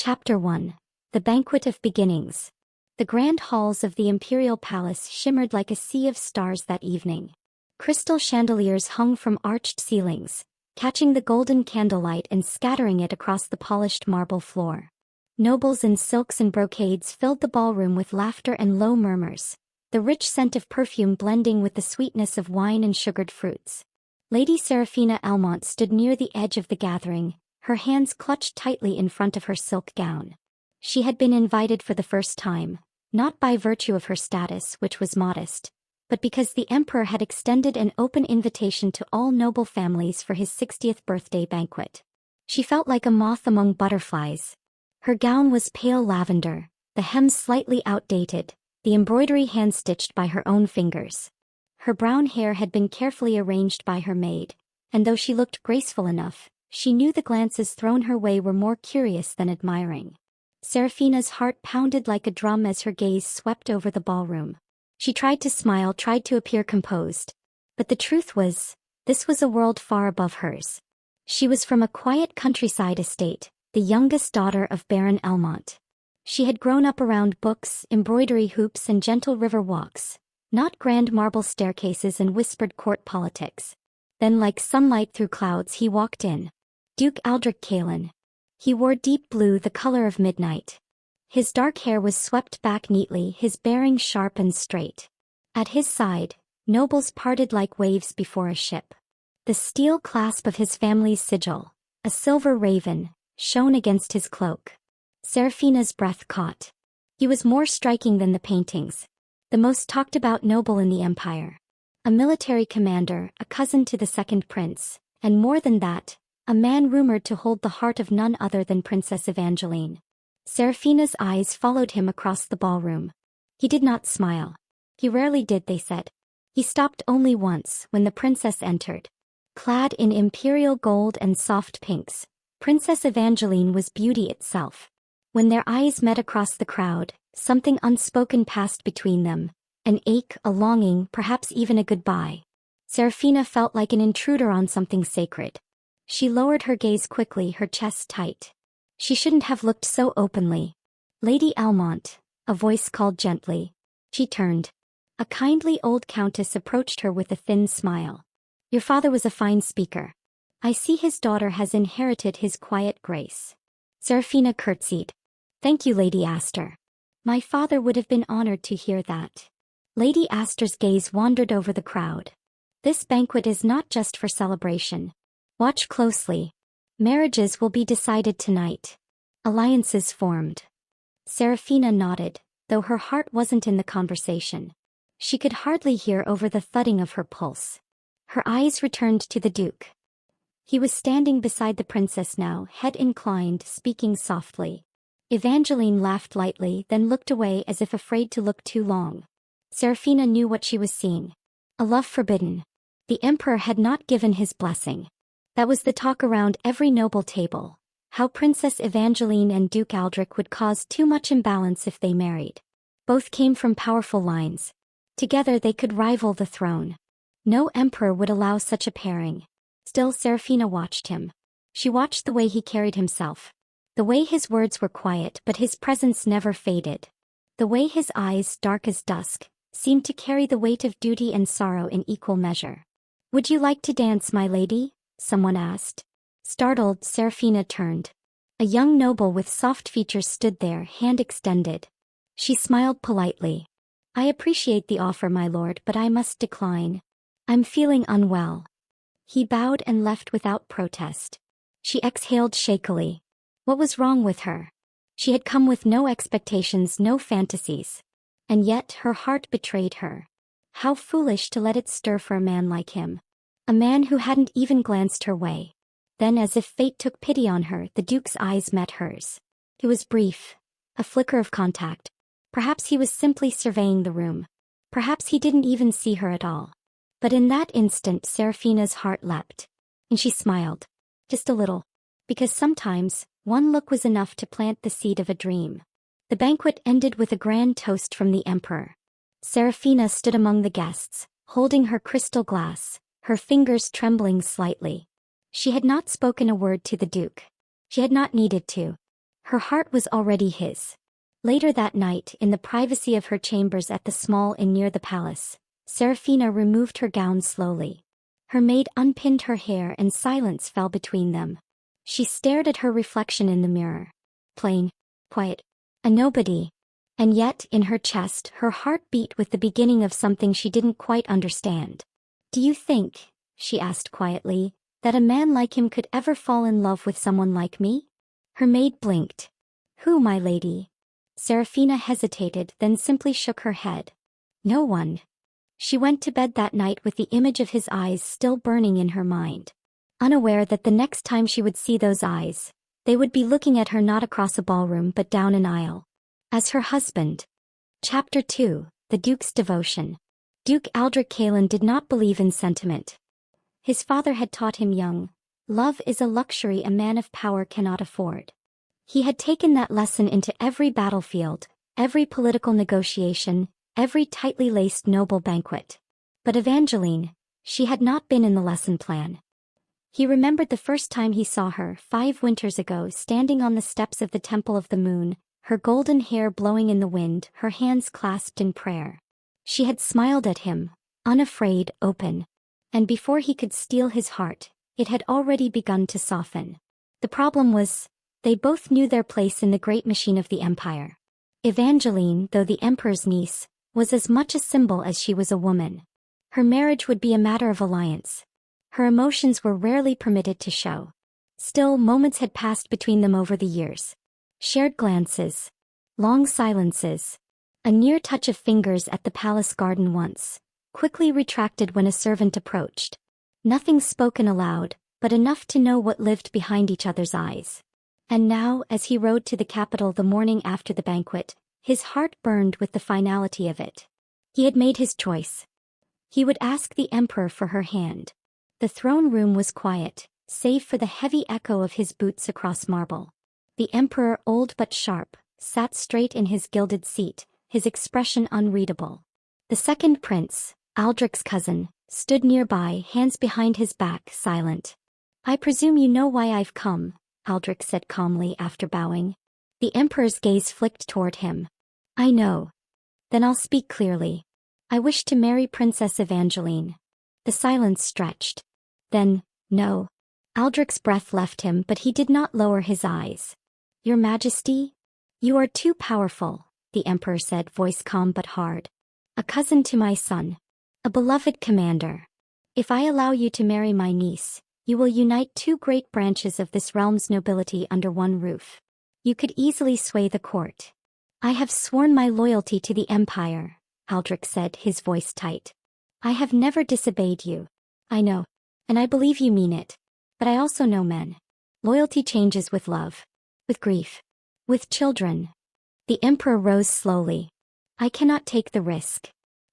Chapter 1. The Banquet of Beginnings. The grand halls of the imperial palace shimmered like a sea of stars that evening. Crystal chandeliers hung from arched ceilings, catching the golden candlelight and scattering it across the polished marble floor. Nobles in silks and brocades filled the ballroom with laughter and low murmurs, the rich scent of perfume blending with the sweetness of wine and sugared fruits. Lady Seraphina Almont stood near the edge of the gathering, her hands clutched tightly in front of her silk gown. She had been invited for the first time, not by virtue of her status, which was modest, but because the emperor had extended an open invitation to all noble families for his 60th birthday banquet. She felt like a moth among butterflies. Her gown was pale lavender, the hem slightly outdated, the embroidery hand-stitched by her own fingers. Her brown hair had been carefully arranged by her maid, and though she looked graceful enough, she knew the glances thrown her way were more curious than admiring. Seraphina's heart pounded like a drum as her gaze swept over the ballroom. She tried to smile, tried to appear composed. But the truth was, this was a world far above hers. She was from a quiet countryside estate, the youngest daughter of Baron Almont. She had grown up around books, embroidery hoops and gentle river walks, not grand marble staircases and whispered court politics. Then like sunlight through clouds he walked in. Duke Aldric Kalen. He wore deep blue, the color of midnight. His dark hair was swept back neatly, his bearing sharp and straight. At his side, nobles parted like waves before a ship. The steel clasp of his family's sigil, a silver raven, shone against his cloak. Seraphina's breath caught. He was more striking than the paintings. The most talked-about noble in the empire. A military commander, a cousin to the second prince, and more than that, a man rumored to hold the heart of none other than Princess Evangeline. Seraphina's eyes followed him across the ballroom. He did not smile. He rarely did, they said. He stopped only once, when the princess entered. Clad in imperial gold and soft pinks, Princess Evangeline was beauty itself. When their eyes met across the crowd, something unspoken passed between them. An ache, a longing, perhaps even a goodbye. Seraphina felt like an intruder on something sacred. She lowered her gaze quickly, her chest tight. She shouldn't have looked so openly. Lady Almont, a voice called gently. She turned. A kindly old countess approached her with a thin smile. Your father was a fine speaker. I see his daughter has inherited his quiet grace. Seraphina curtsied. Thank you, Lady Astor. My father would have been honored to hear that. Lady Astor's gaze wandered over the crowd. This banquet is not just for celebration. Watch closely. Marriages will be decided tonight. Alliances formed. Seraphina nodded, though her heart wasn't in the conversation. She could hardly hear over the thudding of her pulse. Her eyes returned to the Duke. He was standing beside the princess now, head inclined, speaking softly. Evangeline laughed lightly, then looked away as if afraid to look too long. Seraphina knew what she was seeing. A love forbidden. The emperor had not given his blessing. That was the talk around every noble table. How Princess Evangeline and Duke Aldric would cause too much imbalance if they married. Both came from powerful lines. Together they could rival the throne. No emperor would allow such a pairing. Still Seraphina watched him. She watched the way he carried himself. The way his words were quiet but his presence never faded. The way his eyes, dark as dusk, seemed to carry the weight of duty and sorrow in equal measure. Would you like to dance, my lady? Someone asked. Startled, Seraphina turned. A young noble with soft features stood there, hand extended. She smiled politely. I appreciate the offer, my lord, but I must decline. I'm feeling unwell. He bowed and left without protest. She exhaled shakily. What was wrong with her? She had come with no expectations, no fantasies. And yet her heart betrayed her. How foolish to let it stir for a man like him. A man who hadn't even glanced her way. Then, as if fate took pity on her, the Duke's eyes met hers. It was brief. A flicker of contact. Perhaps he was simply surveying the room. Perhaps he didn't even see her at all. But in that instant Seraphina's heart leapt. And she smiled. Just a little. Because sometimes, one look was enough to plant the seed of a dream. The banquet ended with a grand toast from the emperor. Seraphina stood among the guests, holding her crystal glass, her fingers trembling slightly. She had not spoken a word to the Duke. She had not needed to. Her heart was already his. Later that night, in the privacy of her chambers at the small inn near the palace, Seraphina removed her gown slowly. Her maid unpinned her hair and silence fell between them. She stared at her reflection in the mirror. Plain, quiet, a nobody. And yet, in her chest, her heart beat with the beginning of something she didn't quite understand. "Do you think," she asked quietly, "that a man like him could ever fall in love with someone like me?" Her maid blinked. "Who, my lady?" Seraphina hesitated, then simply shook her head. "No one." She went to bed that night with the image of his eyes still burning in her mind, unaware that the next time she would see those eyes, they would be looking at her not across a ballroom but down an aisle. As her husband. Chapter 2, The Duke's Devotion. Duke Aldric did not believe in sentiment. His father had taught him young, love is a luxury a man of power cannot afford. He had taken that lesson into every battlefield, every political negotiation, every tightly laced noble banquet. But Evangeline, she had not been in the lesson plan. He remembered the first time he saw her 5 winters ago standing on the steps of the Temple of the Moon, her golden hair blowing in the wind, her hands clasped in prayer. She had smiled at him, unafraid, open. And before he could steal his heart, it had already begun to soften. The problem was, they both knew their place in the great machine of the empire. Evangeline, though the emperor's niece, was as much a symbol as she was a woman. Her marriage would be a matter of alliance. Her emotions were rarely permitted to show. Still, moments had passed between them over the years. Shared glances. Long silences. A near touch of fingers at the palace garden once, quickly retracted when a servant approached. Nothing spoken aloud, but enough to know what lived behind each other's eyes. And now, as he rode to the capital the morning after the banquet, his heart burned with the finality of it. He had made his choice. He would ask the emperor for her hand. The throne room was quiet, save for the heavy echo of his boots across marble. The emperor, old but sharp, sat straight in his gilded seat, his expression unreadable. The second prince, Aldric's cousin, stood nearby, hands behind his back, silent. "I presume you know why I've come," Aldric said calmly after bowing. The emperor's gaze flicked toward him. "I know." "Then I'll speak clearly. I wish to marry Princess Evangeline." The silence stretched. "Then, no." Aldric's breath left him, but he did not lower his eyes. "Your Majesty? You are too powerful," the emperor said, voice calm but hard. "A cousin to my son. A beloved commander. If I allow you to marry my niece, you will unite 2 great branches of this realm's nobility under one roof. You could easily sway the court." "I have sworn my loyalty to the empire," Aldric said, his voice tight. "I have never disobeyed you." "I know. And I believe you mean it. But I also know men. Loyalty changes with love. With grief. With children." The emperor rose slowly. "I cannot take the risk."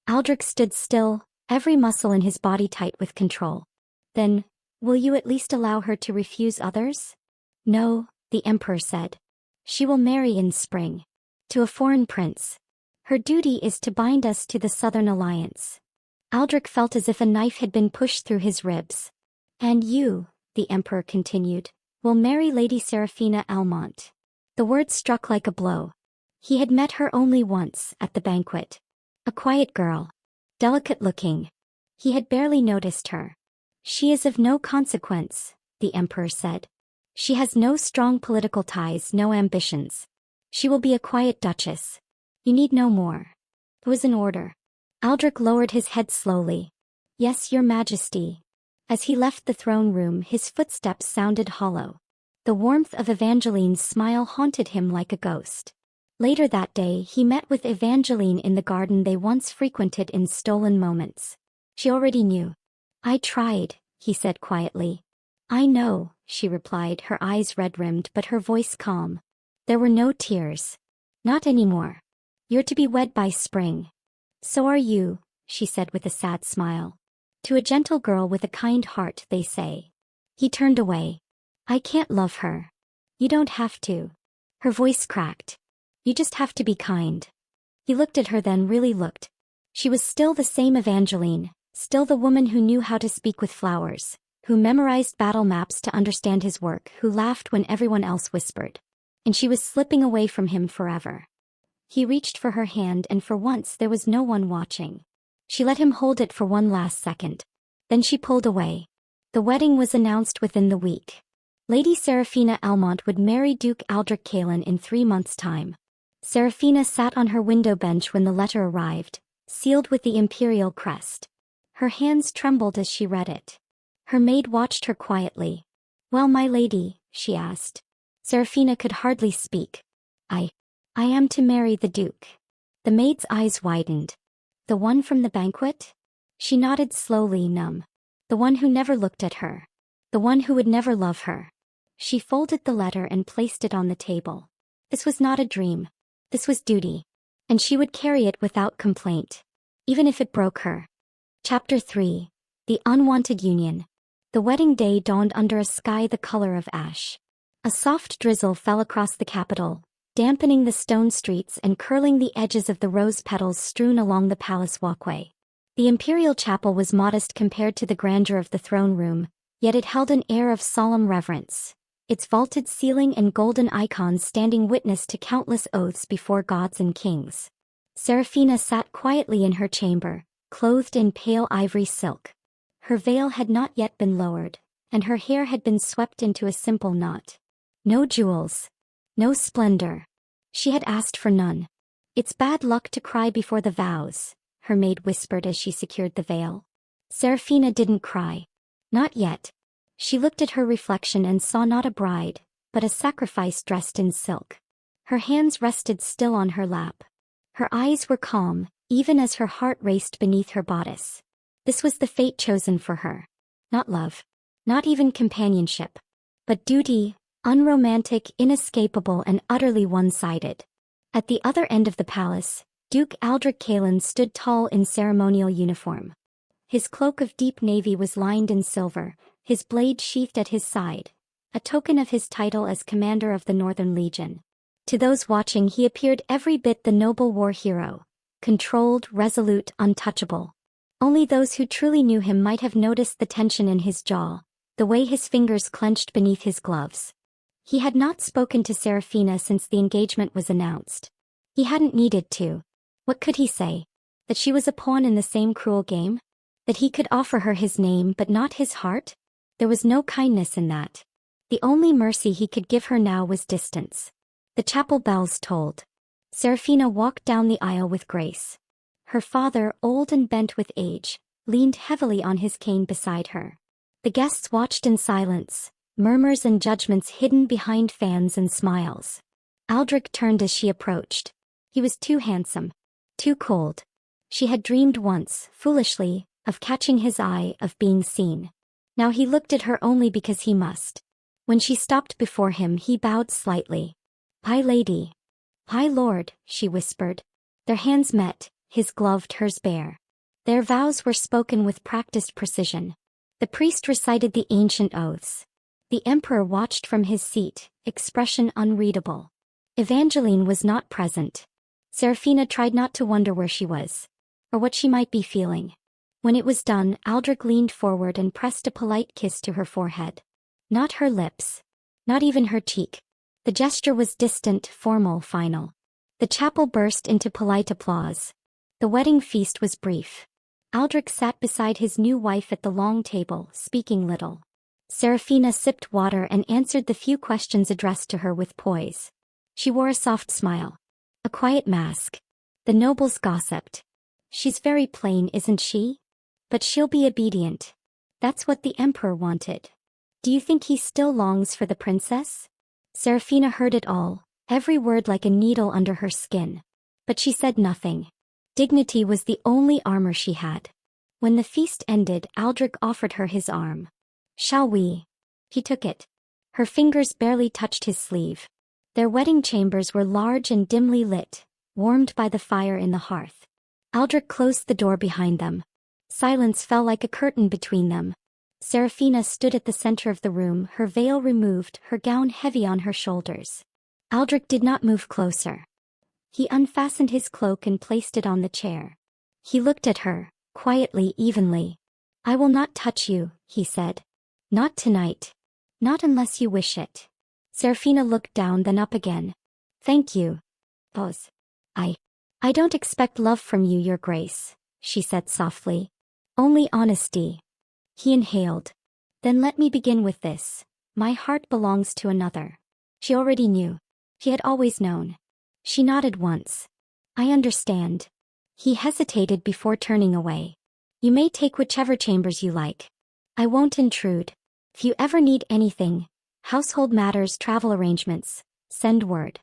Aldric stood still, every muscle in his body tight with control. "Then, will you at least allow her to refuse others?" "No," the emperor said. "She will marry in spring. To a foreign prince. Her duty is to bind us to the Southern Alliance." Aldric felt as if a knife had been pushed through his ribs. "And you," the emperor continued, "will marry Lady Seraphina Almont." The words struck like a blow. He had met her only once, at the banquet. A quiet girl. Delicate-looking. He had barely noticed her. "She is of no consequence," the emperor said. "She has no strong political ties, no ambitions. She will be a quiet duchess. You need no more." It was an order. Aldric lowered his head slowly. "Yes, your Majesty." As he left the throne room, his footsteps sounded hollow. The warmth of Evangeline's smile haunted him like a ghost. Later that day, he met with Evangeline in the garden they once frequented in stolen moments. She already knew. "I tried," he said quietly. "I know," she replied, her eyes red-rimmed but her voice calm. There were no tears. "Not anymore. You're to be wed by spring." "So are you," she said with a sad smile. "To a gentle girl with a kind heart, they say." He turned away. "I can't love her." "You don't have to." Her voice cracked. "You just have to be kind." He looked at her, then really looked. She was still the same Evangeline, still the woman who knew how to speak with flowers, who memorized battle maps to understand his work, who laughed when everyone else whispered. and she was slipping away from him forever. He reached for her hand, and for once there was no one watching. She let him hold it for one last second. Then she pulled away. The wedding was announced within the week. Lady Seraphina Almont would marry Duke Aldric in 3 months' time. Seraphina sat on her window bench when the letter arrived, sealed with the imperial crest. Her hands trembled as she read it. Her maid watched her quietly. "Well, my lady," she asked. Seraphina could hardly speak. I am to marry the Duke." The maid's eyes widened. "The one from the banquet?" She nodded slowly, numb. "The one who never looked at her. The one who would never love her." She folded the letter and placed it on the table. This was not a dream. This was duty. And she would carry it without complaint, even if it broke her. Chapter 3. The Unwanted Union. The wedding day dawned under a sky the color of ash. A soft drizzle fell across the capital, dampening the stone streets and curling the edges of the rose petals strewn along the palace walkway. The imperial chapel was modest compared to the grandeur of the throne room, yet it held an air of solemn reverence, its vaulted ceiling and golden icons standing witness to countless oaths before gods and kings. Seraphina sat quietly in her chamber, clothed in pale ivory silk. Her veil had not yet been lowered, and her hair had been swept into a simple knot. No jewels. No splendor. She had asked for none. "It's bad luck to cry before the vows," her maid whispered as she secured the veil. Seraphina didn't cry. Not yet. She looked at her reflection and saw not a bride, but a sacrifice dressed in silk. Her hands rested still on her lap. Her eyes were calm, even as her heart raced beneath her bodice. This was the fate chosen for her. Not love. Not even companionship. But duty, unromantic, inescapable, and utterly one-sided. At the other end of the palace, Duke Aldric stood tall in ceremonial uniform. His cloak of deep navy was lined in silver, his blade sheathed at his side, a token of his title as commander of the Northern Legion. To those watching he appeared every bit the noble war hero, controlled, resolute, untouchable. Only those who truly knew him might have noticed the tension in his jaw, the way his fingers clenched beneath his gloves. He had not spoken to Seraphina since the engagement was announced. He hadn't needed to. What could he say? That she was a pawn in the same cruel game? That he could offer her his name but not his heart? There was no kindness in that. The only mercy he could give her now was distance. The chapel bells tolled. Seraphina walked down the aisle with grace. Her father, old and bent with age, leaned heavily on his cane beside her. The guests watched in silence, murmurs and judgments hidden behind fans and smiles. Aldric turned as she approached. He was too handsome. Too cold. She had dreamed once, foolishly, of catching his eye, of being seen. Now he looked at her only because he must. When she stopped before him he bowed slightly. "High lady." "High lord," she whispered. Their hands met, his gloved, hers bare. Their vows were spoken with practiced precision. The priest recited the ancient oaths. The emperor watched from his seat, expression unreadable. Evangeline was not present. Seraphina tried not to wonder where she was, or what she might be feeling. When it was done, Aldric leaned forward and pressed a polite kiss to her forehead. Not her lips. Not even her cheek. The gesture was distant, formal, final. The chapel burst into polite applause. The wedding feast was brief. Aldric sat beside his new wife at the long table, speaking little. Seraphina sipped water and answered the few questions addressed to her with poise. She wore a soft smile. A quiet mask. The nobles gossiped. "She's very plain, isn't she? But she'll be obedient. That's what the emperor wanted. Do you think he still longs for the princess?" Seraphina heard it all, every word like a needle under her skin. But she said nothing. Dignity was the only armor she had. When the feast ended, Aldric offered her his arm. "Shall we?" He took it. Her fingers barely touched his sleeve. Their wedding chambers were large and dimly lit, warmed by the fire in the hearth. Aldric closed the door behind them. Silence fell like a curtain between them. Seraphina stood at the center of the room, her veil removed, her gown heavy on her shoulders. Aldric did not move closer. He unfastened his cloak and placed it on the chair. He looked at her, quietly, evenly. "I will not touch you," he said. "Not tonight. Not unless you wish it." Seraphina looked down then up again. Thank you. Pause. I don't expect love from you, Your Grace, she said softly. Only honesty. He inhaled. Then let me begin with this. My heart belongs to another. She already knew. She had always known. She nodded once. I understand. He hesitated before turning away. You may take whichever chambers you like. I won't intrude. If you ever need anything, household matters, travel arrangements, send word.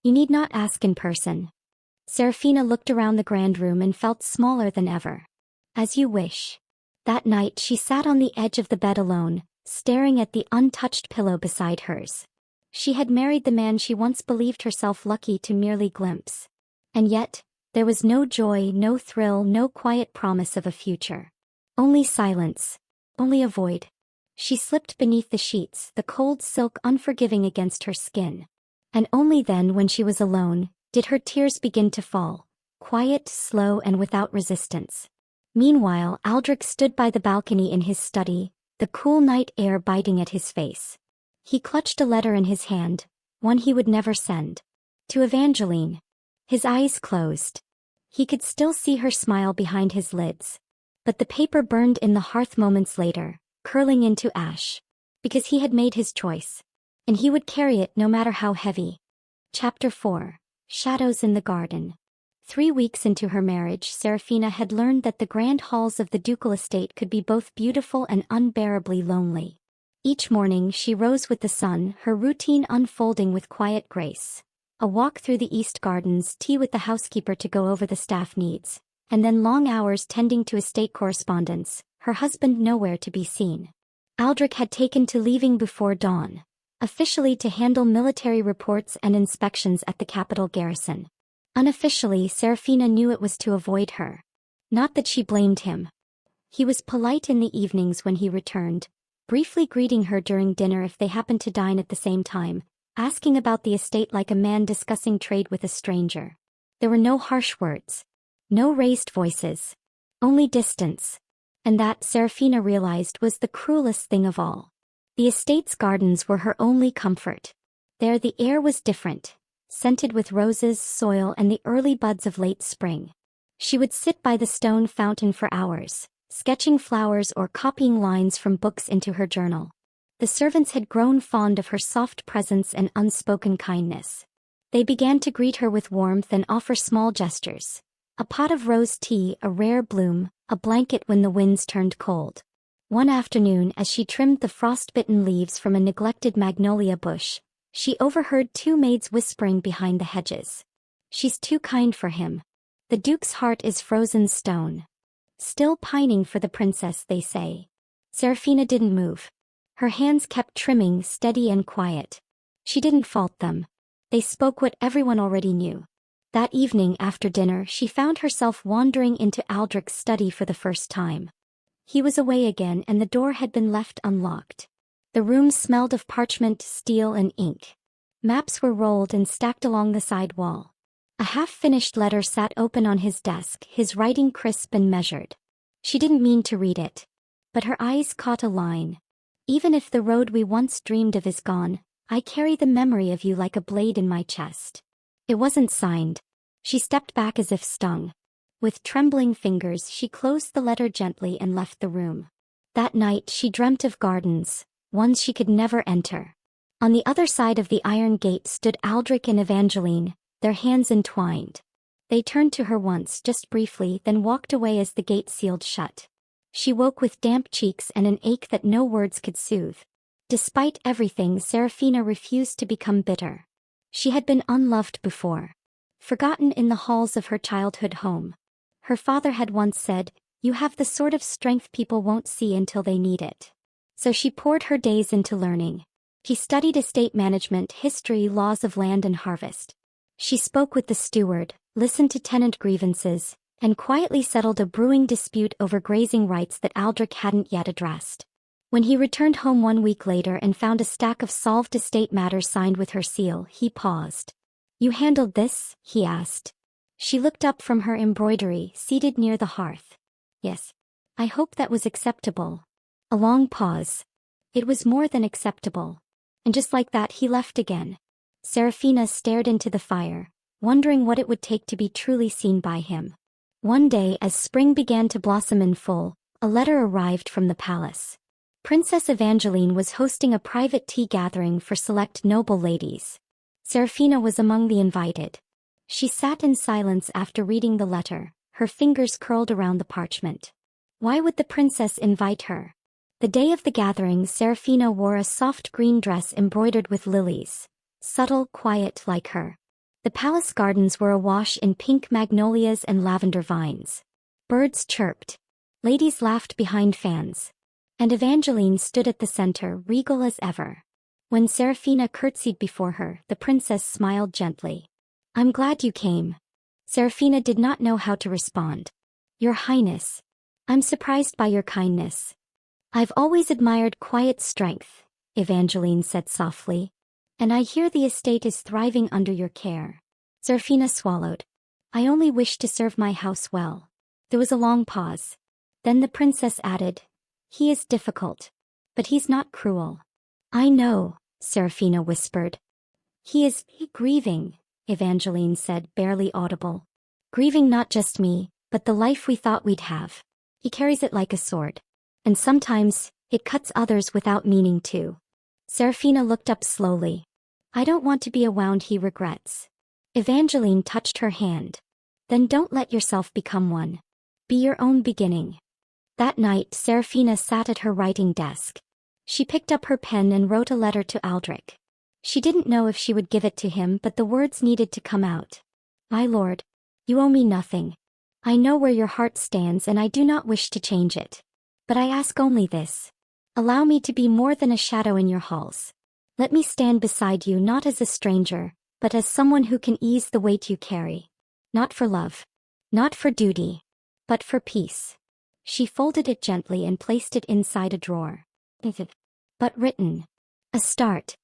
You need not ask in person. Seraphina looked around the grand room and felt smaller than ever. As you wish. That night she sat on the edge of the bed alone, staring at the untouched pillow beside hers. She had married the man she once believed herself lucky to merely glimpse. And yet, there was no joy, no thrill, no quiet promise of a future. Only silence. Only a void. She slipped beneath the sheets, the cold silk unforgiving against her skin. And only then, when she was alone, did her tears begin to fall, quiet, slow, and without resistance. Meanwhile, Aldric stood by the balcony in his study, the cool night air biting at his face. He clutched a letter in his hand, one he would never send. To Evangeline. His eyes closed. He could still see her smile behind his lids. But the paper burned in the hearth moments later, curling into ash. Because he had made his choice. And he would carry it no matter how heavy. Chapter 4. Shadows in the Garden. 3 weeks into her marriage, Seraphina had learned that the grand halls of the ducal estate could be both beautiful and unbearably lonely. Each morning she rose with the sun, her routine unfolding with quiet grace. A walk through the East Gardens, tea with the housekeeper to go over the staff needs, and then long hours tending to estate correspondence, her husband nowhere to be seen. Aldric had taken to leaving before dawn, officially to handle military reports and inspections at the capital garrison. Unofficially, Seraphina knew it was to avoid her. Not that she blamed him. He was polite in the evenings when he returned, briefly greeting her during dinner if they happened to dine at the same time, asking about the estate like a man discussing trade with a stranger. There were no harsh words. No raised voices. Only distance. And that, Seraphina realized, was the cruelest thing of all. The estate's gardens were her only comfort. There the air was different, scented with roses, soil, and the early buds of late spring. She would sit by the stone fountain for hours, sketching flowers or copying lines from books into her journal. The servants had grown fond of her soft presence and unspoken kindness. They began to greet her with warmth and offer small gestures. A pot of rose tea, a rare bloom, a blanket when the winds turned cold. One afternoon, as she trimmed the frost-bitten leaves from a neglected magnolia bush, she overheard 2 maids whispering behind the hedges. She's too kind for him. The Duke's heart is frozen stone. Still pining for the princess, they say. Seraphina didn't move. Her hands kept trimming, steady and quiet. She didn't fault them. They spoke what everyone already knew. That evening after dinner, she found herself wandering into Aldric's study for the first time. He was away again and the door had been left unlocked. The room smelled of parchment, steel, and ink. Maps were rolled and stacked along the side wall. A half-finished letter sat open on his desk, his writing crisp and measured. She didn't mean to read it. But her eyes caught a line. Even if the road we once dreamed of is gone, I carry the memory of you like a blade in my chest. It wasn't signed. She stepped back as if stung. With trembling fingers she closed the letter gently and left the room. That night she dreamt of gardens, ones she could never enter. On the other side of the iron gate stood Aldric and Evangeline, their hands entwined. They turned to her once, just briefly, then walked away as the gate sealed shut. She woke with damp cheeks and an ache that no words could soothe. Despite everything, Seraphina refused to become bitter. She had been unloved before. Forgotten in the halls of her childhood home. Her father had once said, "You have the sort of strength people won't see until they need it." So she poured her days into learning. She studied estate management, history, laws of land and harvest. She spoke with the steward, listened to tenant grievances, and quietly settled a brewing dispute over grazing rights that Aldric hadn't yet addressed. When he returned home 1 week later and found a stack of solved estate matters signed with her seal, he paused. "You handled this?" he asked. She looked up from her embroidery, seated near the hearth. "Yes. I hope that was acceptable." A long pause. "It was more than acceptable. And just like that he left again. Seraphina stared into the fire, wondering what it would take to be truly seen by him. One day as spring began to blossom in full, a letter arrived from the palace. Princess Evangeline was hosting a private tea gathering for select noble ladies. Seraphina was among the invited. She sat in silence after reading the letter, her fingers curled around the parchment. Why would the princess invite her? The day of the gathering, Seraphina wore a soft green dress embroidered with lilies, subtle, quiet like her. The palace gardens were awash in pink magnolias and lavender vines. Birds chirped. Ladies laughed behind fans. And Evangeline stood at the center, regal as ever. When Seraphina curtsied before her, the princess smiled gently. "I'm glad you came." Seraphina did not know how to respond. "Your Highness. I'm surprised by your kindness." "I've always admired quiet strength," Evangeline said softly. "And I hear the estate is thriving under your care." Seraphina swallowed. "I only wish to serve my house well." There was a long pause. Then the princess added, "He is difficult. But he's not cruel." "I know," Seraphina whispered. "He is grieving," Evangeline said, barely audible. "Grieving not just me, but the life we thought we'd have. He carries it like a sword. And sometimes, it cuts others without meaning to." Seraphina looked up slowly. "I don't want to be a wound he regrets." Evangeline touched her hand. "Then don't let yourself become one. Be your own beginning." That night, Seraphina sat at her writing desk. She picked up her pen and wrote a letter to Aldric. She didn't know if she would give it to him, but the words needed to come out. "My lord, you owe me nothing. I know where your heart stands and I do not wish to change it. But I ask only this. Allow me to be more than a shadow in your halls. Let me stand beside you not as a stranger, but as someone who can ease the weight you carry. Not for love. Not for duty. But for peace." She folded it gently and placed it inside a drawer. But written. A start.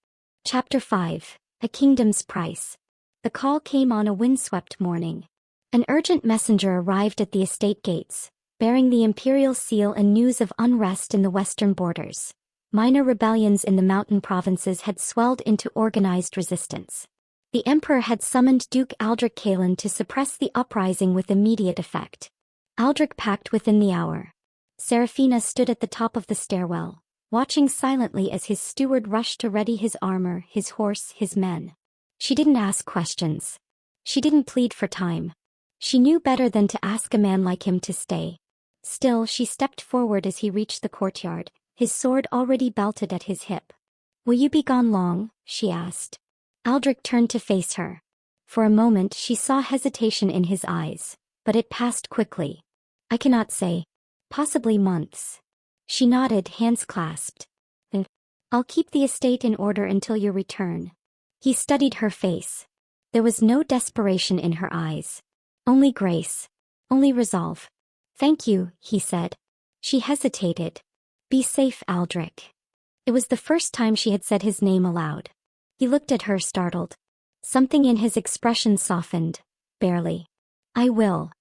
Chapter 5, A Kingdom's Price. The call came on a windswept morning. An urgent messenger arrived at the estate gates, bearing the imperial seal and news of unrest in the western borders. Minor rebellions in the mountain provinces had swelled into organized resistance. The emperor had summoned Duke Aldric to suppress the uprising with immediate effect. Aldric packed within the hour. Seraphina stood at the top of the stairwell, watching silently as his steward rushed to ready his armor, his horse, his men. She didn't ask questions. She didn't plead for time. She knew better than to ask a man like him to stay. Still, she stepped forward as he reached the courtyard, his sword already belted at his hip. "Will you be gone long?" she asked. Aldric turned to face her. For a moment she saw hesitation in his eyes, but it passed quickly. "I cannot say. Possibly months." She nodded, hands clasped. "I'll keep the estate in order until your return." He studied her face. There was no desperation in her eyes. Only grace. Only resolve. "Thank you," he said. She hesitated. "Be safe, Aldric." It was the first time she had said his name aloud. He looked at her, startled. Something in his expression softened. Barely. "I will."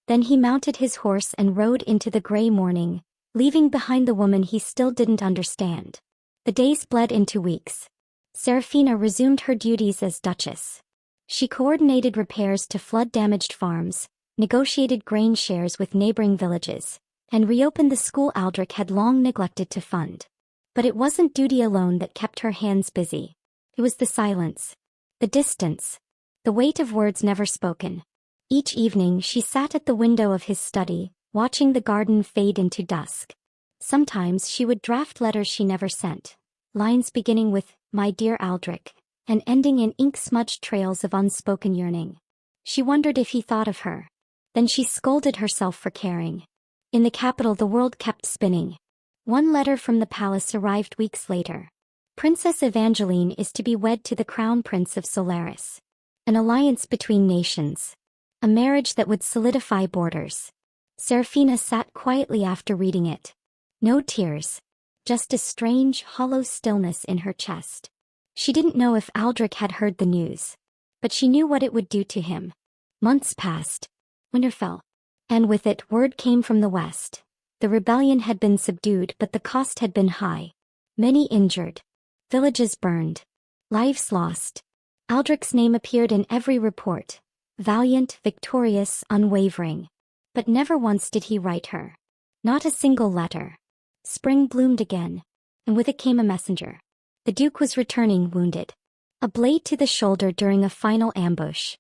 Then he mounted his horse and rode into the gray morning, leaving behind the woman he still didn't understand. The days bled into weeks. Seraphina resumed her duties as Duchess. She coordinated repairs to flood-damaged farms, negotiated grain shares with neighboring villages, and reopened the school Aldric had long neglected to fund. But it wasn't duty alone that kept her hands busy. It was the silence. The distance. The weight of words never spoken. Each evening she sat at the window of his study, watching the garden fade into dusk. Sometimes she would draft letters she never sent, lines beginning with, "My dear Aldric," and ending in ink-smudged trails of unspoken yearning. She wondered if he thought of her. Then she scolded herself for caring. In the capital the world kept spinning. One letter from the palace arrived weeks later. Princess Evangeline is to be wed to the Crown Prince of Solaris. An alliance between nations. A marriage that would solidify borders. Seraphina sat quietly after reading it. No tears. Just a strange, hollow stillness in her chest. She didn't know if Aldric had heard the news. But she knew what it would do to him. Months passed. Winter fell. And with it, word came from the west. The rebellion had been subdued, but the cost had been high. Many injured. Villages burned. Lives lost. Aldric's name appeared in every report. Valiant, victorious, unwavering. But never once did he write her. Not a single letter. Spring bloomed again. And with it came a messenger. The Duke was returning wounded. A blade to the shoulder during a final ambush.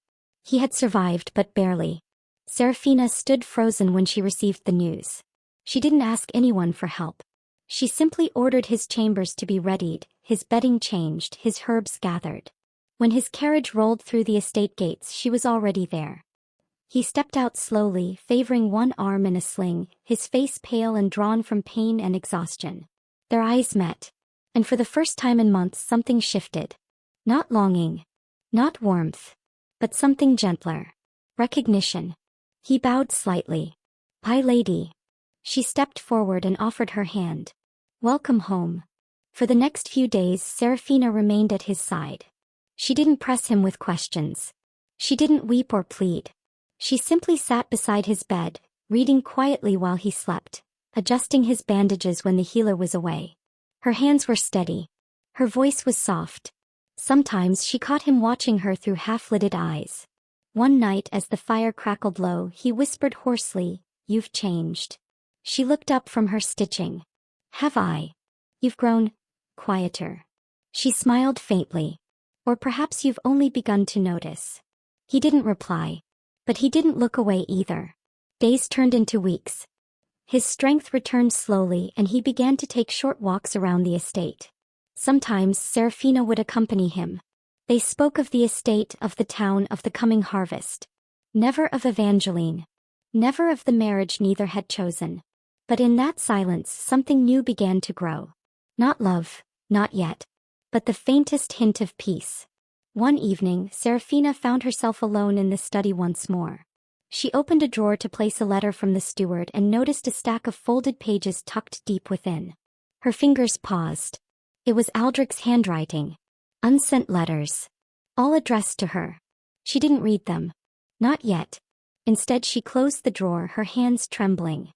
He had survived, but barely. Seraphina stood frozen when she received the news. She didn't ask anyone for help. She simply ordered his chambers to be readied, his bedding changed, his herbs gathered. When his carriage rolled through the estate gates, she was already there. He stepped out slowly, favoring one arm in a sling, his face pale and drawn from pain and exhaustion. Their eyes met. And for the first time in months something shifted. Not longing. Not warmth. But something gentler. Recognition. He bowed slightly. "My lady." She stepped forward and offered her hand. "Welcome home." For the next few days Seraphina remained at his side. She didn't press him with questions. She didn't weep or plead. She simply sat beside his bed, reading quietly while he slept, adjusting his bandages when the healer was away. Her hands were steady. Her voice was soft. Sometimes she caught him watching her through half-lidded eyes. One night as the fire crackled low, he whispered hoarsely, "You've changed." She looked up from her stitching. "Have I? You've grown quieter." She smiled faintly. "Or perhaps you've only begun to notice." He didn't reply. But he didn't look away either. Days turned into weeks. His strength returned slowly and he began to take short walks around the estate. Sometimes Seraphina would accompany him. They spoke of the estate, of the town, of the coming harvest. Never of Evangeline. Never of the marriage neither had chosen. But in that silence something new began to grow. Not love, not yet. But the faintest hint of peace. One evening, Seraphina found herself alone in the study once more. She opened a drawer to place a letter from the steward and noticed a stack of folded pages tucked deep within. Her fingers paused. It was Aldric's handwriting. Unsent letters. All addressed to her. She didn't read them. Not yet. Instead she closed the drawer, her hands trembling.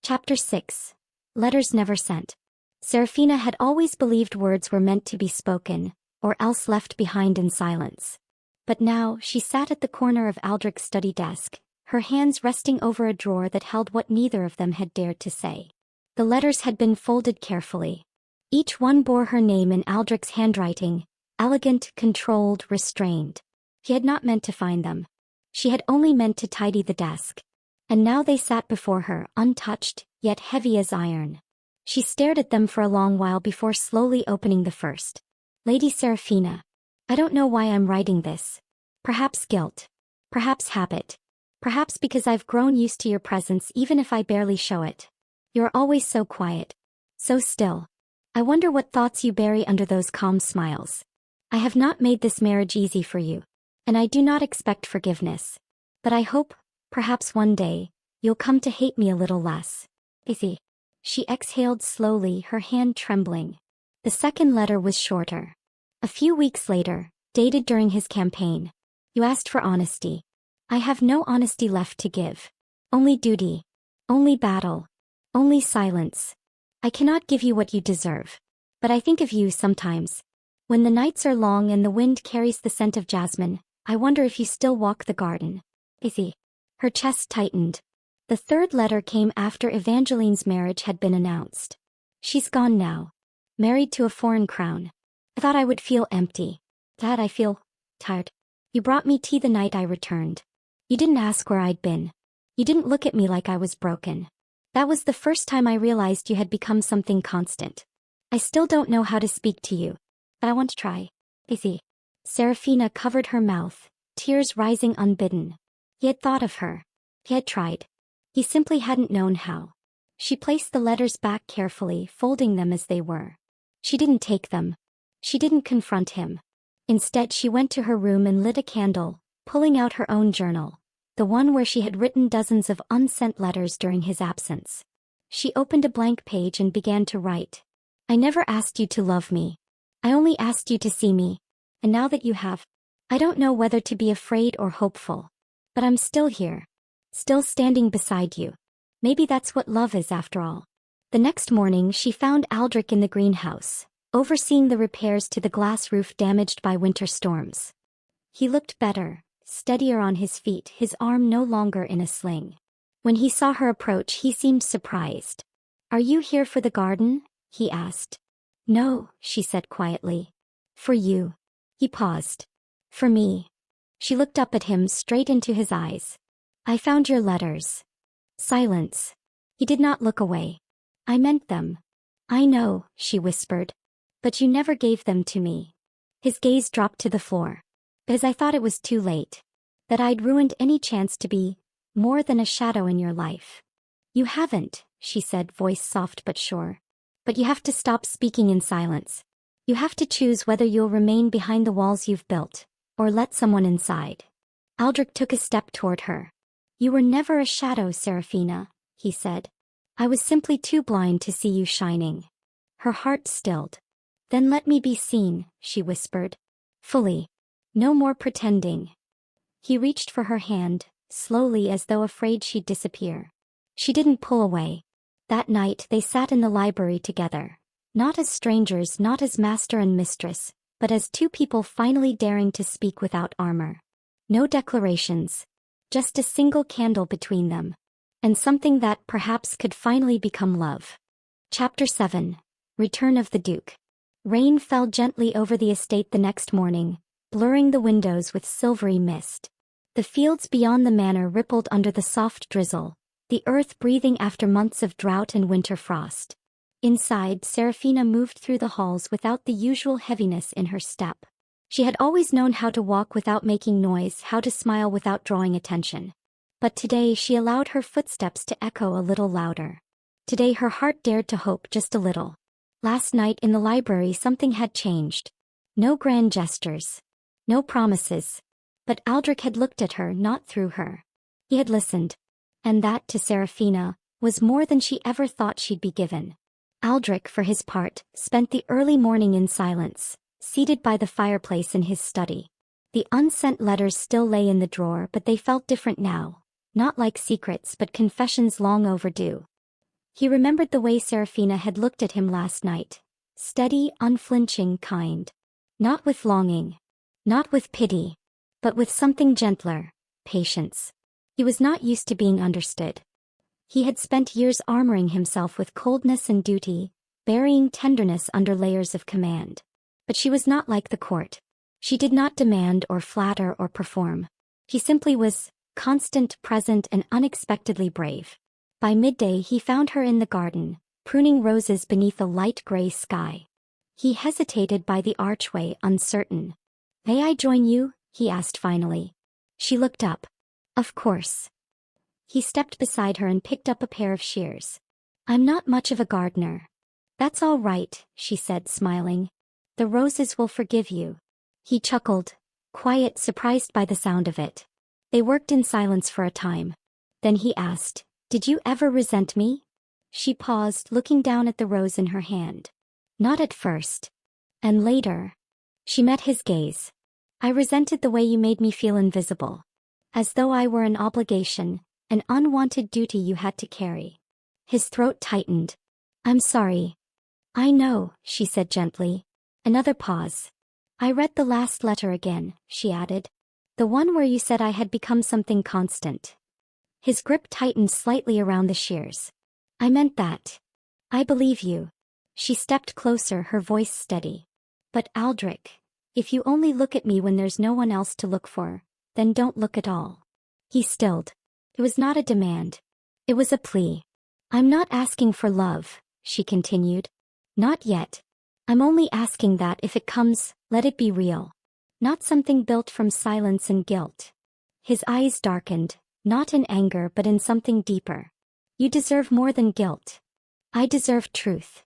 Chapter 6. Letters Never Sent. Seraphina had always believed words were meant to be spoken, or else left behind in silence. But now she sat at the corner of Aldric's study desk, her hands resting over a drawer that held what neither of them had dared to say. The letters had been folded carefully. Each one bore her name in Aldric's handwriting, elegant, controlled, restrained. He had not meant to find them. She had only meant to tidy the desk. And now they sat before her, untouched, yet heavy as iron. She stared at them for a long while before slowly opening the first. "Lady Seraphina. I don't know why I'm writing this. Perhaps guilt. Perhaps habit. Perhaps because I've grown used to your presence even if I barely show it. You're always so quiet. So still. I wonder what thoughts you bury under those calm smiles. I have not made this marriage easy for you. And I do not expect forgiveness. But I hope, perhaps one day, you'll come to hate me a little less. Izzy." She exhaled slowly, her hand trembling. The second letter was shorter. A few weeks later, dated during his campaign. "You asked for honesty. I have no honesty left to give. Only duty. Only battle. Only silence. I cannot give you what you deserve. But I think of you sometimes. When the nights are long and the wind carries the scent of jasmine, I wonder if you still walk the garden. Izzy." Her chest tightened. The third letter came after Evangeline's marriage had been announced. "She's gone now. Married to a foreign crown. I thought I would feel empty. Dad, I feel tired. You brought me tea the night I returned. You didn't ask where I'd been. You didn't look at me like I was broken. That was the first time I realized you had become something constant. I still don't know how to speak to you. But I want to try. Izzy." Seraphina covered her mouth, tears rising unbidden. He had thought of her. He had tried. He simply hadn't known how. She placed the letters back carefully, folding them as they were. She didn't take them. She didn't confront him. Instead she went to her room and lit a candle, pulling out her own journal, the one where she had written dozens of unsent letters during his absence. She opened a blank page and began to write. "I never asked you to love me. I only asked you to see me. And now that you have, I don't know whether to be afraid or hopeful. But I'm still here. Still standing beside you. Maybe that's what love is after all." The next morning she found Aldric in the greenhouse, overseeing the repairs to the glass roof damaged by winter storms. He looked better, steadier on his feet, his arm no longer in a sling. When he saw her approach, he seemed surprised. "Are you here for the garden?" he asked. "No," she said quietly. "For you." He paused. "For me." She looked up at him, straight into his eyes. "I found your letters." Silence. He did not look away. "I meant them." "I know," she whispered. "But you never gave them to me." His gaze dropped to the floor. "Because I thought it was too late. That I'd ruined any chance to be more than a shadow in your life." "You haven't," she said, voice soft but sure. "But you have to stop speaking in silence. You have to choose whether you'll remain behind the walls you've built, or let someone inside." Aldric took a step toward her. "You were never a shadow, Seraphina," he said. "I was simply too blind to see you shining." Her heart stilled. "Then let me be seen," she whispered. "Fully. No more pretending." He reached for her hand, slowly, as though afraid she'd disappear. She didn't pull away. That night they sat in the library together. Not as strangers, not as master and mistress, but as two people finally daring to speak without armor. No declarations. Just a single candle between them. And something that perhaps could finally become love. Chapter 7. Return of the Duke. Rain fell gently over the estate the next morning, blurring the windows with silvery mist. The fields beyond the manor rippled under the soft drizzle, the earth breathing after months of drought and winter frost. Inside, Seraphina moved through the halls without the usual heaviness in her step. She had always known how to walk without making noise, how to smile without drawing attention. But today she allowed her footsteps to echo a little louder. Today her heart dared to hope just a little. Last night in the library something had changed. No grand gestures. No promises. But Aldric had looked at her, not through her. He had listened. And that, to Seraphina, was more than she ever thought she'd be given. Aldric, for his part, spent the early morning in silence, seated by the fireplace in his study. The unsent letters still lay in the drawer, but they felt different now. Not like secrets, but confessions long overdue. He remembered the way Seraphina had looked at him last night. Steady, unflinching, kind. Not with longing. Not with pity. But with something gentler. Patience. He was not used to being understood. He had spent years armoring himself with coldness and duty, burying tenderness under layers of command. But she was not like the court. She did not demand or flatter or perform. She simply was, constant, present, and unexpectedly brave. By midday he found her in the garden, pruning roses beneath a light gray sky. He hesitated by the archway, uncertain. "May I join you?" he asked finally. She looked up. "Of course." He stepped beside her and picked up a pair of shears. "I'm not much of a gardener." "That's all right," she said, smiling. "The roses will forgive you." He chuckled, quiet, surprised by the sound of it. They worked in silence for a time. Then he asked, "Did you ever resent me?" She paused, looking down at the rose in her hand. "Not at first." "And later?" She met his gaze. "I resented the way you made me feel invisible. As though I were an obligation, an unwanted duty you had to carry." His throat tightened. "I'm sorry." "I know," she said gently. Another pause. "I read the last letter again," she added. "The one where you said I had become something constant." His grip tightened slightly around the shears. "I meant that. I believe you." She stepped closer, her voice steady. "But Aldric, if you only look at me when there's no one else to look for, then don't look at all." He stilled. It was not a demand. It was a plea. "I'm not asking for love," she continued. "Not yet. I'm only asking that if it comes, let it be real. Not something built from silence and guilt." His eyes darkened, not in anger but in something deeper. "You deserve more than guilt. I deserve truth."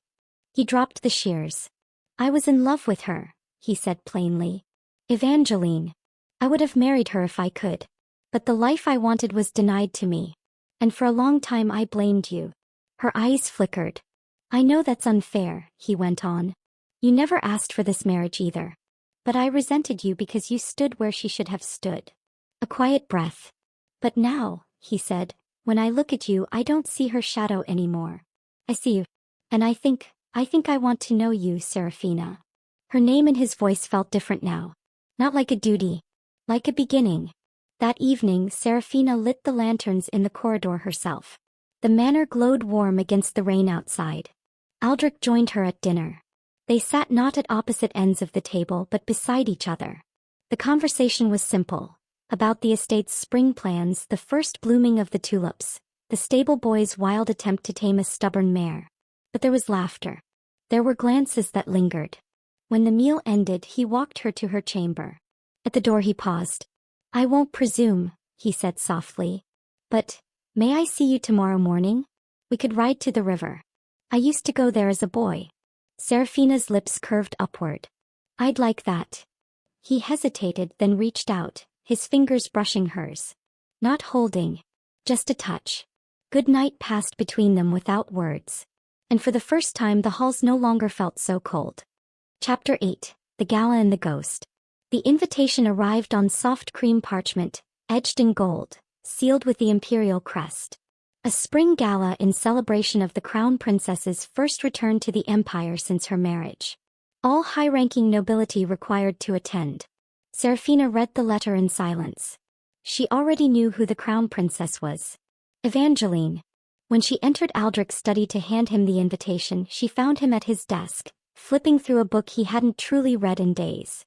He dropped the shears. "I was in love with her," he said plainly. "Evangeline. I would have married her if I could. But the life I wanted was denied to me. And for a long time I blamed you." Her eyes flickered. "I know that's unfair," he went on. "You never asked for this marriage either. But I resented you because you stood where she should have stood." A quiet breath. "But now," he said, "when I look at you I don't see her shadow anymore. I see you. And I think, I think I want to know you, Seraphina. Her name and his voice felt different now. Not like a duty. Like a beginning. That evening, Seraphina lit the lanterns in the corridor herself. The manor glowed warm against the rain outside. Aldric joined her at dinner. They sat not at opposite ends of the table but beside each other. The conversation was simple. About the estate's spring plans, the first blooming of the tulips, the stable boy's wild attempt to tame a stubborn mare. But there was laughter. There were glances that lingered. When the meal ended, he walked her to her chamber. At the door he paused. I won't presume, he said softly. But, may I see you tomorrow morning? We could ride to the river. I used to go there as a boy. Seraphina's lips curved upward. I'd like that. He hesitated, then reached out, his fingers brushing hers. Not holding. Just a touch. Good night passed between them without words. And for the first time the halls no longer felt so cold. Chapter 8. The Gala and the Ghost. The invitation arrived on soft cream parchment, edged in gold, sealed with the imperial crest. A spring gala in celebration of the crown princess's first return to the empire since her marriage. All high-ranking nobility required to attend. Seraphina read the letter in silence. She already knew who the crown princess was. Evangeline. When she entered Aldric's study to hand him the invitation, she found him at his desk, flipping through a book he hadn't truly read in days.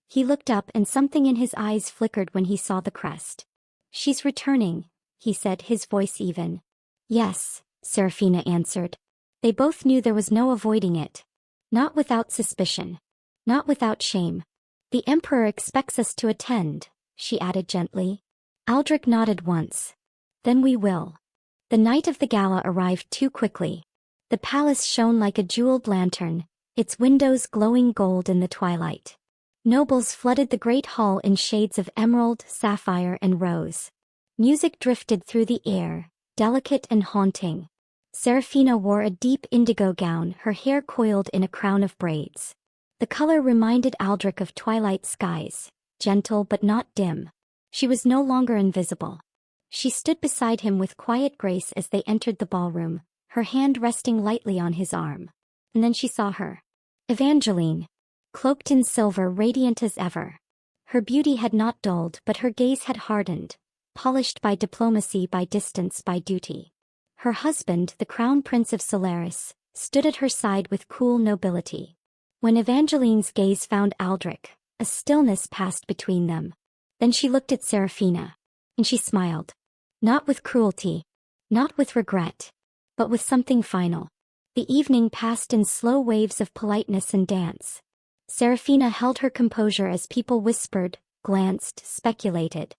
He looked up and something in his eyes flickered when he saw the crest. She's returning, he said, his voice even. Yes, Seraphina answered. They both knew there was no avoiding it. Not without suspicion. Not without shame. The Emperor expects us to attend, she added gently. Aldric nodded once. Then we will. The night of the gala arrived too quickly. The palace shone like a jeweled lantern, its windows glowing gold in the twilight. Nobles flooded the great hall in shades of emerald, sapphire, and rose. Music drifted through the air, delicate and haunting. Seraphina wore a deep indigo gown, her hair coiled in a crown of braids. The color reminded Aldric of twilight skies, gentle but not dim. She was no longer invisible. She stood beside him with quiet grace as they entered the ballroom, her hand resting lightly on his arm. And then she saw her. Evangeline. Cloaked in silver, radiant as ever. Her beauty had not dulled, but her gaze had hardened, polished by diplomacy, by distance, by duty. Her husband, the crown prince of Solaris, stood at her side with cool nobility. When Evangeline's gaze found Aldric, a stillness passed between them. Then she looked at Seraphina. And she smiled. Not with cruelty. Not with regret. But with something final. The evening passed in slow waves of politeness and dance. Seraphina held her composure as people whispered, glanced, speculated.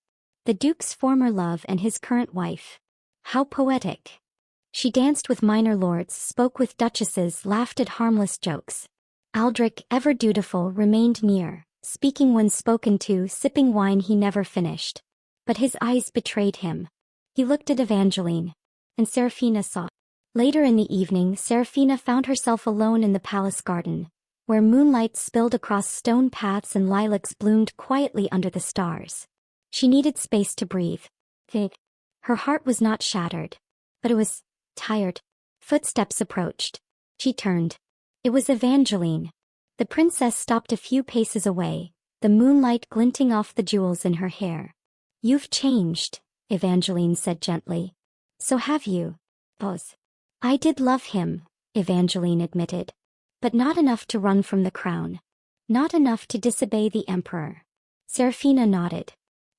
The Duke's former love and his current wife. How poetic. She danced with minor lords, spoke with duchesses, laughed at harmless jokes. Aldric, ever dutiful, remained near, speaking when spoken to, sipping wine he never finished. But his eyes betrayed him. He looked at Evangeline. And Seraphina saw. Later in the evening, Seraphina found herself alone in the palace garden, where moonlight spilled across stone paths and lilacs bloomed quietly under the stars. She needed space to breathe. Her heart was not shattered. But it was tired. Footsteps approached. She turned. It was Evangeline. The princess stopped a few paces away, the moonlight glinting off the jewels in her hair. You've changed, Evangeline said gently. So have you. Pause. I did love him, Evangeline admitted. But not enough to run from the crown. Not enough to disobey the emperor. Seraphina nodded.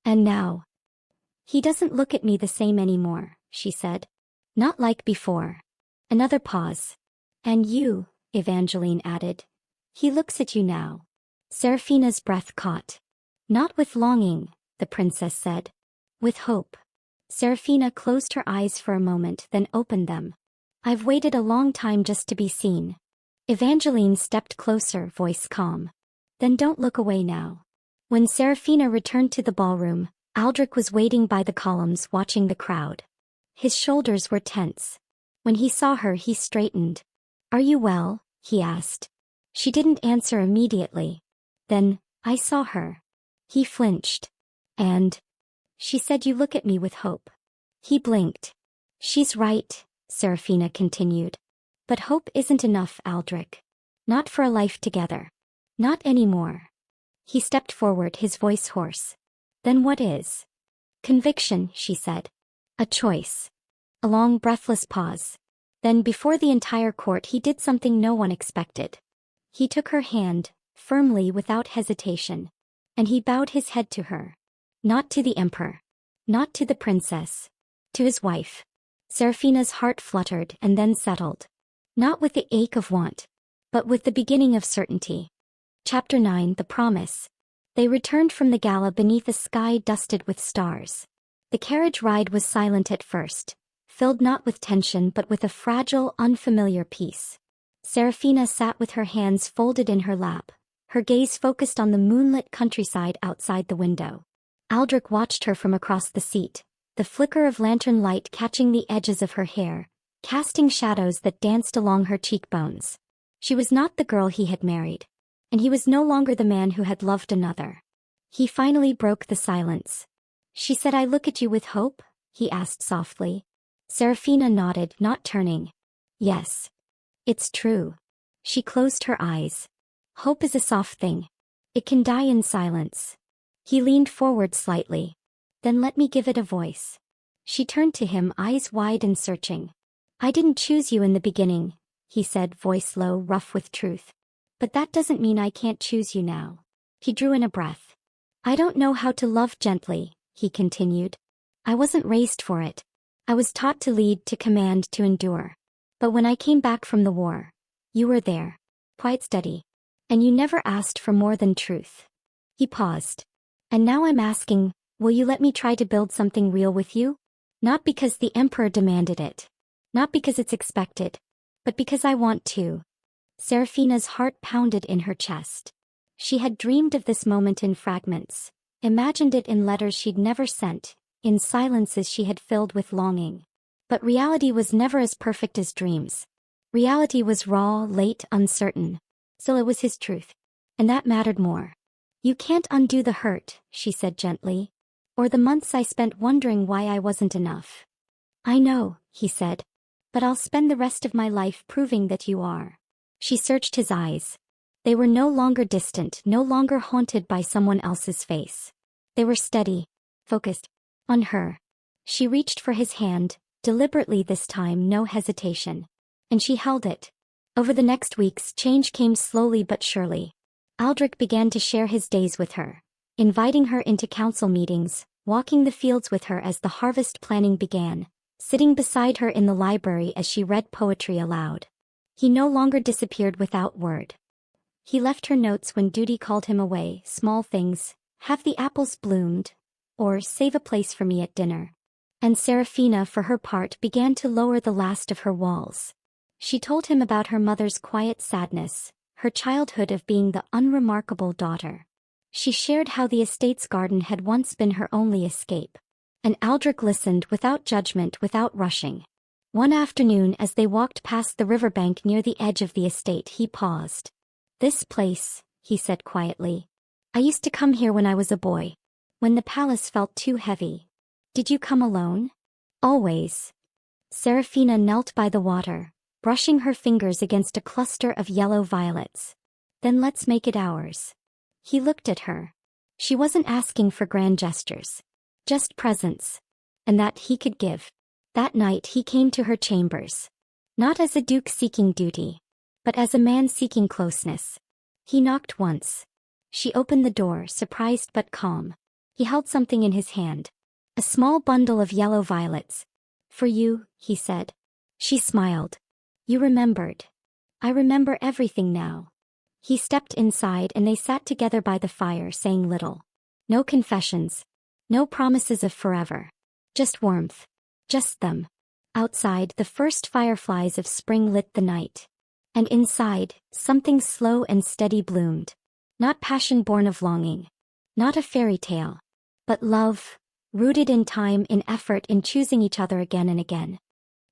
And now? He doesn't look at me the same anymore, she said. Not like before. Another pause. And you, Evangeline added. He looks at you now. Seraphina's breath caught. Not with longing, the princess said. With hope. Seraphina closed her eyes for a moment, then opened them. I've waited a long time just to be seen. Evangeline stepped closer, voice calm. Then don't look away now. When Seraphina returned to the ballroom, Aldric was waiting by the columns watching the crowd. His shoulders were tense. When he saw her, he straightened. Are you well? He asked. She didn't answer immediately. Then, I saw her. He flinched. And? She said you look at me with hope. He blinked. She's right, Seraphina continued. But hope isn't enough, Aldric. Not for a life together. Not anymore. He stepped forward, his voice hoarse. Then what is? Conviction, she said. A choice. A long, breathless pause. Then, before the entire court, he did something no one expected. He took her hand, firmly, without hesitation. And he bowed his head to her. Not to the emperor. Not to the princess. To his wife. Seraphina's heart fluttered and then settled. Not with the ache of want, but with the beginning of certainty. Chapter 9, The Promise. They returned from the gala beneath a sky dusted with stars. The carriage ride was silent at first, filled not with tension but with a fragile, unfamiliar peace. Seraphina sat with her hands folded in her lap, her gaze focused on the moonlit countryside outside the window. Aldric watched her from across the seat, the flicker of lantern light catching the edges of her hair, casting shadows that danced along her cheekbones. She was not the girl he had married, and he was no longer the man who had loved another. He finally broke the silence. She said, "I look at you with hope?" he asked softly. Seraphina nodded, not turning. Yes. It's true. She closed her eyes. Hope is a soft thing. It can die in silence. He leaned forward slightly. Then let me give it a voice. She turned to him, eyes wide and searching. I didn't choose you in the beginning, he said, voice low, rough with truth. But that doesn't mean I can't choose you now. He drew in a breath. I don't know how to love gently, he continued. I wasn't raised for it. I was taught to lead, to command, to endure. But when I came back from the war, you were there, quite steady. And you never asked for more than truth. He paused. And now I'm asking, will you let me try to build something real with you? Not because the emperor demanded it. Not because it's expected. But because I want to. Seraphina's heart pounded in her chest. She had dreamed of this moment in fragments, imagined it in letters she'd never sent, in silences she had filled with longing. But reality was never as perfect as dreams. Reality was raw, late, uncertain. Still, it was his truth. And that mattered more. You can't undo the hurt, she said gently. Or the months I spent wondering why I wasn't enough. I know, he said. But I'll spend the rest of my life proving that you are. She searched his eyes. They were no longer distant, no longer haunted by someone else's face. They were steady, focused, on her. She reached for his hand, deliberately this time, no hesitation. And she held it. Over the next weeks, change came slowly but surely. Aldric began to share his days with her, inviting her into council meetings, walking the fields with her as the harvest planning began, sitting beside her in the library as she read poetry aloud. He no longer disappeared without word. He left her notes when duty called him away, small things, have the apples bloomed, or save a place for me at dinner. And Seraphina, for her part, began to lower the last of her walls. She told him about her mother's quiet sadness, her childhood of being the unremarkable daughter. She shared how the estate's garden had once been her only escape. And Aldric listened without judgment, without rushing. One afternoon, as they walked past the riverbank near the edge of the estate, he paused. This place, he said quietly. I used to come here when I was a boy. When the palace felt too heavy. Did you come alone? Always. Seraphina knelt by the water, brushing her fingers against a cluster of yellow violets. Then let's make it ours. He looked at her. She wasn't asking for grand gestures. Just presence. And that he could give. That night he came to her chambers. Not as a duke seeking duty, but as a man seeking closeness. He knocked once. She opened the door, surprised but calm. He held something in his hand. A small bundle of yellow violets. For you, he said. She smiled. You remembered. I remember everything now. He stepped inside and they sat together by the fire, saying little. No confessions. No promises of forever. Just warmth. Just them. Outside, the first fireflies of spring lit the night. And inside, something slow and steady bloomed. Not passion born of longing. Not a fairy tale. But love, rooted in time, in effort, in choosing each other again and again.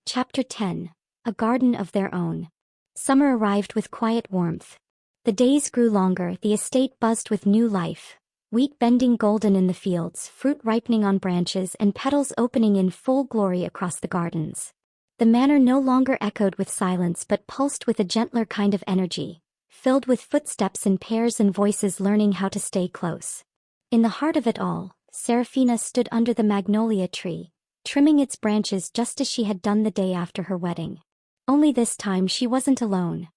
Chapter 10. A Garden of Their Own. Summer arrived with quiet warmth. The days grew longer, the estate buzzed with new life. Wheat bending golden in the fields, fruit ripening on branches, and petals opening in full glory across the gardens. The manor no longer echoed with silence but pulsed with a gentler kind of energy, filled with footsteps in pairs and voices learning how to stay close. In the heart of it all, Seraphina stood under the magnolia tree, trimming its branches just as she had done the day after her wedding. Only this time she wasn't alone.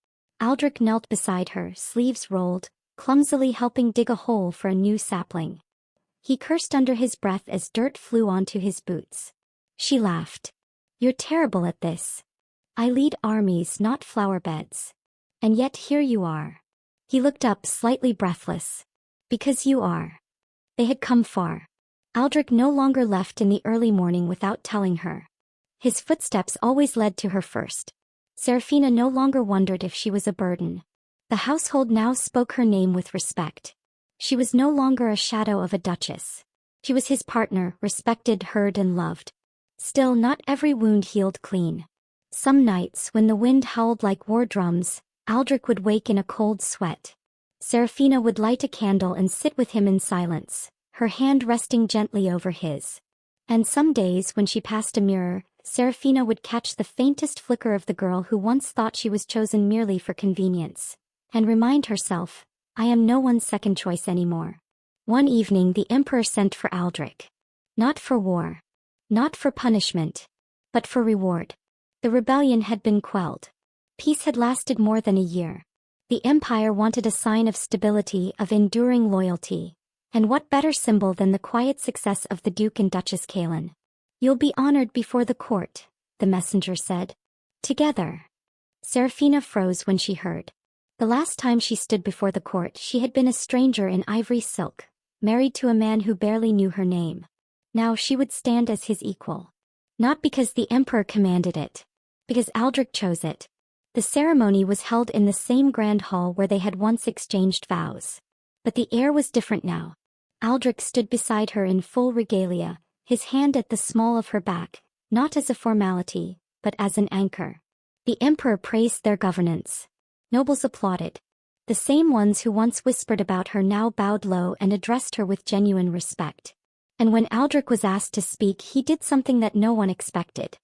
Aldric knelt beside her, sleeves rolled, clumsily helping dig a hole for a new sapling. He cursed under his breath as dirt flew onto his boots. She laughed. "You're terrible at this. I lead armies, not flower beds. And yet here you are." He looked up, slightly breathless. "Because you are." They had come far. Aldric no longer left in the early morning without telling her. His footsteps always led to her first. Seraphina no longer wondered if she was a burden. The household now spoke her name with respect. She was no longer a shadow of a duchess. She was his partner, respected, heard and loved. Still, not every wound healed clean. Some nights, when the wind howled like war drums, Aldric would wake in a cold sweat. Seraphina would light a candle and sit with him in silence, her hand resting gently over his. And some days when she passed a mirror, Seraphina would catch the faintest flicker of the girl who once thought she was chosen merely for convenience, and remind herself, "I am no one's second choice anymore." One evening the emperor sent for Aldric. Not for war. Not for punishment. But for reward. The rebellion had been quelled. Peace had lasted more than a year. The empire wanted a sign of stability, of enduring loyalty. And what better symbol than the quiet success of the Duke and Duchess Kaelin? "You'll be honored before the court," the messenger said. "Together." Seraphina froze when she heard. The last time she stood before the court she had been a stranger in ivory silk, married to a man who barely knew her name. Now she would stand as his equal. Not because the emperor commanded it. Because Aldric chose it. The ceremony was held in the same grand hall where they had once exchanged vows. But the air was different now. Aldric stood beside her in full regalia, his hand at the small of her back, not as a formality, but as an anchor. The emperor praised their governance. Nobles applauded. The same ones who once whispered about her now bowed low and addressed her with genuine respect. And when Aldric was asked to speak, he did something that no one expected.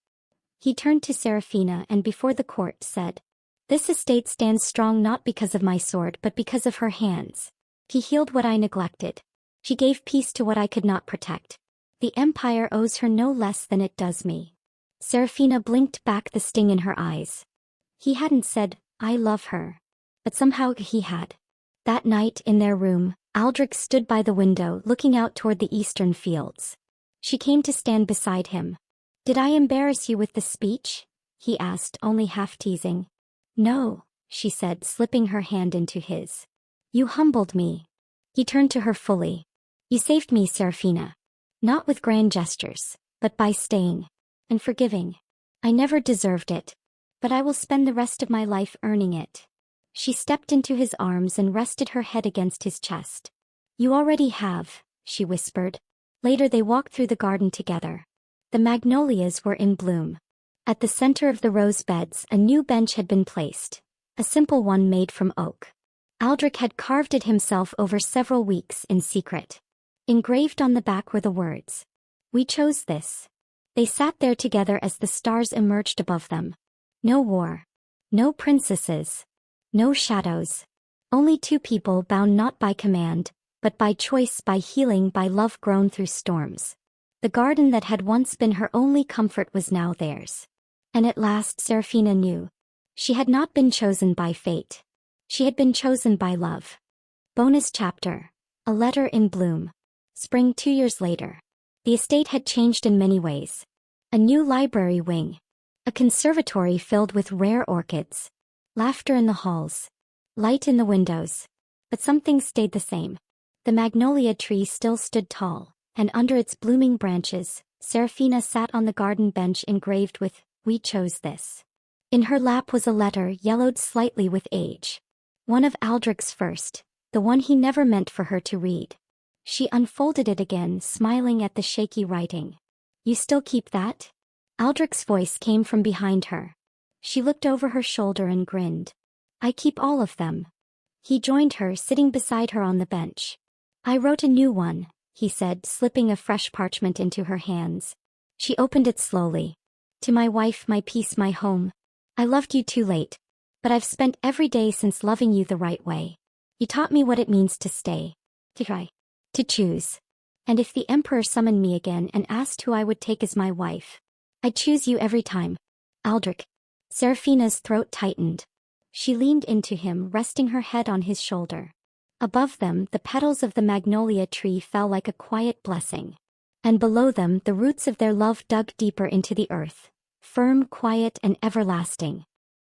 He turned to Seraphina and before the court said, "This estate stands strong not because of my sword but because of her hands. She healed what I neglected. She gave peace to what I could not protect. The empire owes her no less than it does me." Seraphina blinked back, the sting in her eyes. He hadn't said, "I love her." But somehow he had. That night in their room, Aldric stood by the window looking out toward the eastern fields. She came to stand beside him. "Did I embarrass you with the speech?" he asked, only half teasing. "No," she said, slipping her hand into his. "You humbled me." He turned to her fully. "You saved me, Seraphina. Not with grand gestures, but by staying. And forgiving. I never deserved it. But I will spend the rest of my life earning it." She stepped into his arms and rested her head against his chest. "You already have," she whispered. Later they walked through the garden together. The magnolias were in bloom. At the center of the rose beds a new bench had been placed, a simple one made from oak. Aldric had carved it himself over several weeks in secret. Engraved on the back were the words, "We chose this." They sat there together as the stars emerged above them. No war. No princesses. No shadows. Only two people bound not by command, but by choice, by healing, by love grown through storms. The garden that had once been her only comfort was now theirs. And at last Seraphina knew. She had not been chosen by fate. She had been chosen by love. Bonus chapter. A letter in bloom. Spring 2 years later. The estate had changed in many ways. A new library wing. A conservatory filled with rare orchids. Laughter in the halls. Light in the windows. But some things stayed the same. The magnolia tree still stood tall, and under its blooming branches, Seraphina sat on the garden bench engraved with, "We chose this." In her lap was a letter yellowed slightly with age. One of Aldric's first, the one he never meant for her to read. She unfolded it again, smiling at the shaky writing. "You still keep that?" Aldric's voice came from behind her. She looked over her shoulder and grinned. "I keep all of them." He joined her, sitting beside her on the bench. "I wrote a new one," he said, slipping a fresh parchment into her hands. She opened it slowly. To my wife, my peace, my home. I loved you too late. But I've spent every day since loving you the right way. You taught me what it means to stay. To try. To choose. And if the Emperor summoned me again and asked who I would take as my wife, I'd choose you every time. Aldric. Seraphina's throat tightened. She leaned into him, resting her head on his shoulder. Above them, the petals of the magnolia tree fell like a quiet blessing. And below them, the roots of their love dug deeper into the earth, firm, quiet, and everlasting.